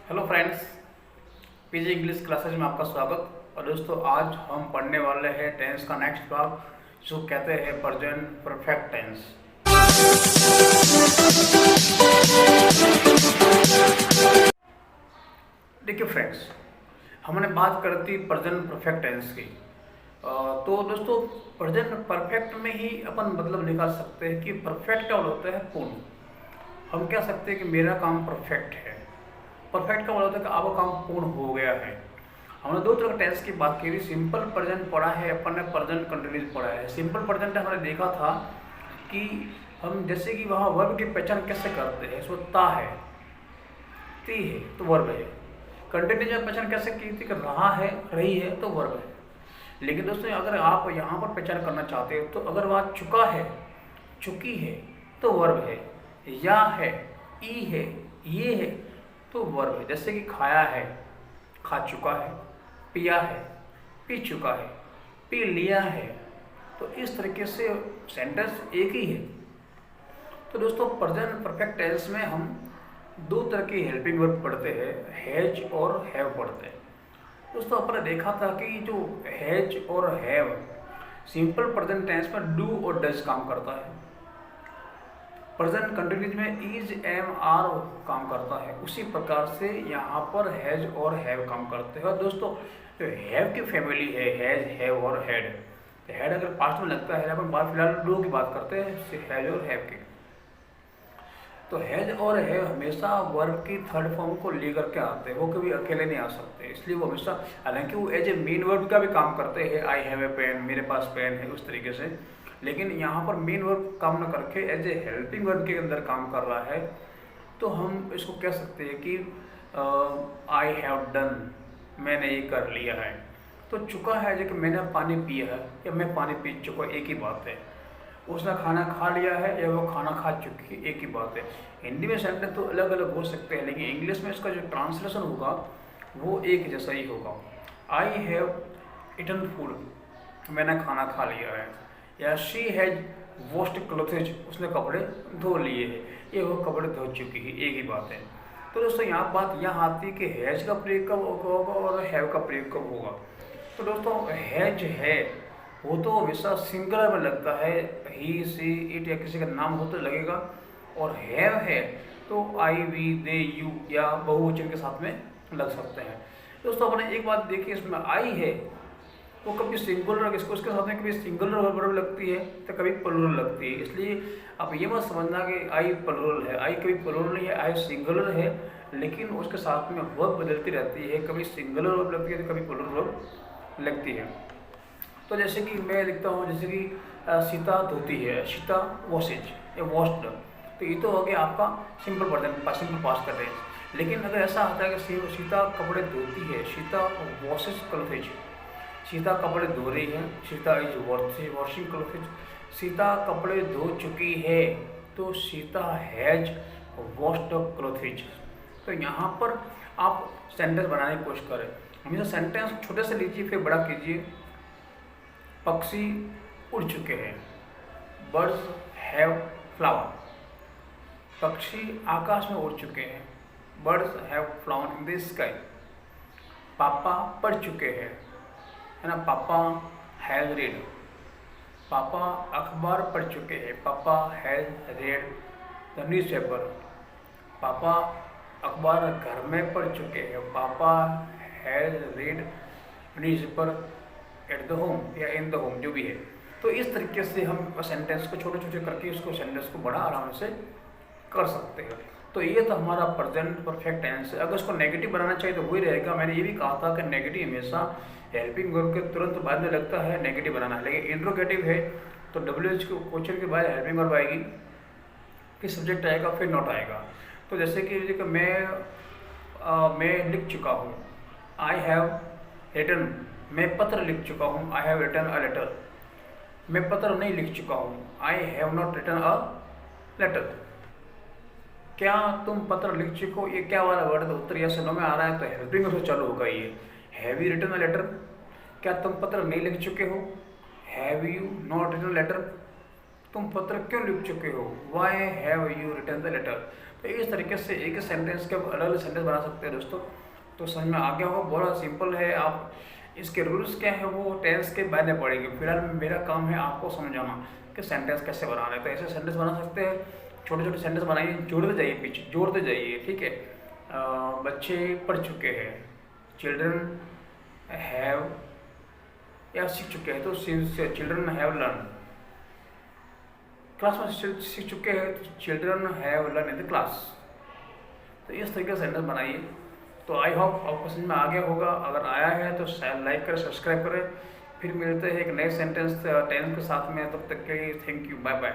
Hello friends, PG English classes में आपका स्वागत। और दोस्तों, आज हम पढ़ने वाले हैं टेंस का नेक्स्ट भाग, जो कहते हैं प्रेजेंट परफेक्ट टेंस। देखिए फ्रेंड्स, हमने बात कर थी प्रेजेंट परफेक्ट टेंस की। तो दोस्तों, प्रेजेंट परफेक्ट में ही अपन मतलब निकाल सकते हैं कि परफेक्ट क्या होता है, पूर्ण। हम कह सकते हैं कि मेरा काम परफेक्ट है। परफेक्ट का मतलब होता है कि आपका काम पूर्ण हो गया है। हमने दो तरह के टेंस की बात की थी। सिंपल प्रेजेंट पढ़ा है अपन ने, प्रेजेंट कंटिन्यूस पढ़ा है। सिंपल प्रेजेंट हमने देखा था कि हम जैसे कि वहाँ वर्ब की पहचान कैसे करते हैं। इसमें ता है, ती है तो वर्ब है। कंटिन्यूस में पहचान कैसे की थी कि रहा है, रही है तो वर्ब है। लेकिन दोस्तों, अगर आप यहाँ पर पहचान करना चाहते हो तो अगर वहाँ चुका है, चुकी है तो वर्ब है, या है, ई है, ये है तो वर्ब है। जैसे कि खाया है, खा चुका है, पिया है, पी चुका है, पी लिया है। तो इस तरीके से सेंटेंस एक ही है। तो दोस्तों, प्रेजेंट परफेक्ट टेंस में हम दो तरह की हेल्पिंग वर्ब पढ़ते हैं, हैज और हैव पढ़ते हैं। दोस्तों, अपन ने देखा था कि जो हैज और हैव सिंपल प्रेजेंट टेंस में डू और डज काम करता है। प्रेजेंट कंटिन्यूस में इज, एम, आर काम करता है। उसी प्रकार से यहाँ पर हैज और हैव काम करते हैं। और दोस्तों, जो हैव की फैमिली है, हैज, हैव और हैड। हैड अगर पास्ट में लगता है, अपन बात फिलहाल डू की बात करते हैं, हैज और हैव की। तो हैज और हैव हमेशा वर्ब की थर्ड फॉर्म को लेकर के आते हैं, वो कभी अकेले नहीं आ सकते। इसलिए वो हमेशा, हालांकि वो एज ए मेन वर्ब का भी काम करते हैं, आई हैव ए पेन, मेरे पास पेन है, उस तरीके से। लेकिन यहाँ पर मेन वर्ब काम न करके एज ए हेल्पिंग वर्ब के अंदर काम कर रहा है। तो हम इसको कह सकते हैं कि आई हैव डन, मैंने ये कर लिया है। तो चुका है जो कि मैंने पानी पिया है या मैं पानी पी चुका, एक ही बात है। उसने खाना खा लिया है या वो खाना खा चुकी, एक ही बात है। हिंदी में सेंटेंस तो अलग अलग हो सकते हैं, लेकिन इंग्लिश में इसका जो ट्रांसलेशन होगा वो एक जैसा ही होगा। आई हैव इटन फूड, मैंने खाना खा लिया है। या शी हैज वॉश्ड क्लोथेज, उसने कपड़े धो लिए हैं, ये वो कपड़े धो चुकी है, एक ही बात है। तो दोस्तों, यहाँ बात यहाँ आती है कि हैज का प्रयोग कब होगा और हैव का प्रयोग कब होगा। तो दोस्तों, हैज है वो तो हमेशा सिंगुलर में लगता है, ही, सी, इट या किसी का नाम हो तो लगेगा। और हैव है तो आई, वी, दे, यू या बहुवचन के साथ में लग सकते हैं। दोस्तों, अपने एक बात देखिए, इसमें आई है वो कभी सिंगुलर, इसको उसके साथ में कभी सिंगुलर वर्ब लगती है तो कभी प्लूरल लगती है। इसलिए आप ये मत समझना कि आई प्लूरल है। आई कभी प्लूरल नहीं है, आई सिंगुलर है, लेकिन उसके साथ में वर्ब बदलती रहती है। कभी सिंगुलर वर्ब लगती है तो कभी प्लूरल वर्ब लगती है। तो जैसे कि मैं लिखता हूँ, जैसे कि सीता धोती है, सीता वॉशेज या वॉश्ड, तो ये तो हो गया आपका सिंपल प्रेजेंट, सिंपल पास्ट कर रहे हैं। लेकिन अगर ऐसा आता है कि सीता कपड़े धोती है, सीता वॉशेज क्लोथेज, सीता कपड़े धो रही है, सीता इज वॉशिंग क्लोथेज, सीता कपड़े धो चुकी है, तो सीता हैज वॉश्ड क्लोथेज। तो यहाँ पर आप सेंटेंस बनाने की कोशिश करें। हमेशा सेंटेंस छोटे से लीजिए फिर बड़ा कीजिए। पक्षी उड़ चुके हैं, बर्ड्स हैव फ्लावर, पक्षी आकाश में उड़ चुके हैं, birds have flower in the sky. पापा पढ़ चुके हैं, है ना, पापा हैज रीड, पापा अखबार पढ़ चुके हैं, पापा हैज रेड द न्यूज़पेपर। पापा अखबार घर में पढ़ चुके हैं, पापा has read newspaper at the home या इन द होम, जो भी है। तो इस तरीके से हम सेंटेंस को छोटे छोटे करके उसको सेंटेंस को बड़ा आराम से कर सकते हैं। तो ये तो हमारा प्रेजेंट परफेक्ट टेंस है। अगर उसको नेगेटिव बनाना चाहिए तो वही रहेगा। मैंने ये भी कहा था कि नेगेटिव हमेशा हेल्पिंग वर्ब के तुरंत बाद में लगता है नेगेटिव बनाना है। लेकिन इंट्रोगेटिव है तो डब्ल्यू को क्वेश्चन के बाद हेल्पिंग वर्ब आएगी, फिर सब्जेक्ट आएगा, फिर नोट आएगा। तो जैसे कि मैं लिख चुका हूँ, आई हैव रिटन, मैं पत्र लिख चुका हूँ, I have written a letter. मैं पत्र नहीं लिख चुका हूँ, I have not written a letter. क्या तुम पत्र लिख चुके हो, ये क्या वाला वर्ड है, उत्तर या नो में आ रहा है तो हेल्पिंग वर्ब से चालू होगा ये। Have you written a letter, क्या तुम पत्र नहीं लिख चुके हो, have you not written letter, तुम पत्र क्यों लिख चुके हो, why have you written the letter. तो इस तरीके से एक ही सेंटेंस के अलग अलग सेंटेंस बना सकते हैं दोस्तों। तो समझ में आ गया हो, बहुत सिंपल है। आप इसके रूल्स क्या है वो टेंस के बाद में पढ़ेंगे। फिलहाल मेरा काम है आपको समझाना कि सेंटेंस कैसे बनाना है। तो ऐसे सेंटेंस बना सकते हैं, छोटे छोटे सेंटेंस बनाइए, जोड़ते जाइए, पीछे जोड़ते जाइए, ठीक है। बच्चे पढ़ चुके हैं, चिल्ड्रन हैव, या सीख चुके हैं तो चिल्ड्रन हैव लर्न। क्लास में सीख चुके हैं तो children have learn in the class. तो इस तरीके से सेंटेंस बनाइए। तो आई होप आपको समझ में आ गया होगा। अगर आया है तो लाइक करें, सब्सक्राइब करें। फिर मिलते हैं एक नए सेंटेंस टेंस के साथ में। तब तक के लिए थैंक यू, बाय बाय।